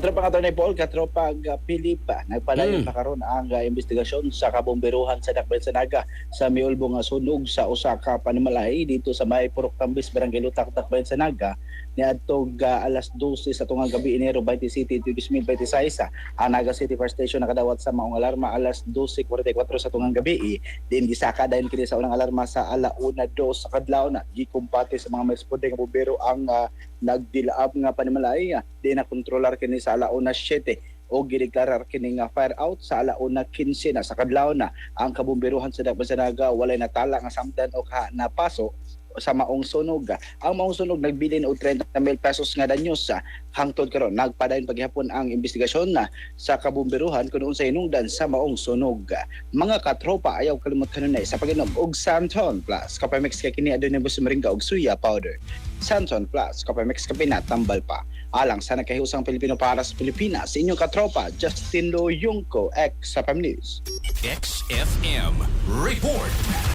Katropa nga ni Paul, katropa Pilipa, nagpadayon na karon ang investigasyon sa kabomberuhan sa Dakbayan sa Naga sa miulbong nga sunog sa usa ka panimalay dito sa may Purok Tambis, Barangay Lutak, Dakbayan sa Naga niadtong alas 12 sa tungang gabi Enero 27, 2026. Ang Naga City Fire Station nakadawat sa maong alarma alas 12:44 sa tungang gabi. Din gisaka dayon kini sa unang alarma sa alauna 2 sa kadlaw na gikumpate sa mga may responde nga bombero ang nagdilaab nga panimalay. Di na kontrolar kini sa alauna 7 o gideklarar kini nga fire out sa alauna 15 na sa kadlaw na. Ang kabomberuhan sa Dakbayan sa Naga walay natala nga samdan o napaso sa maong sunog. Ang maong sunog nagbilin og 30,000 pesos nga danyos. Hangtod karon nagpadayon paghapon ang investigasyon na sa kabomberuhan kung unsay hinungdan sa maong sunog. Mga katropa, ayaw kalimot kanunay sa pag-inom og Santon Plus Kapamix kay kini adunay busumaringa og suya powder. Santon Plus Kapamix kape na tambal pa. Alang sa nakahusang Pilipino para sa Pilipinas, inyong katropa Justin Loyungko, X sa News. XFM Report.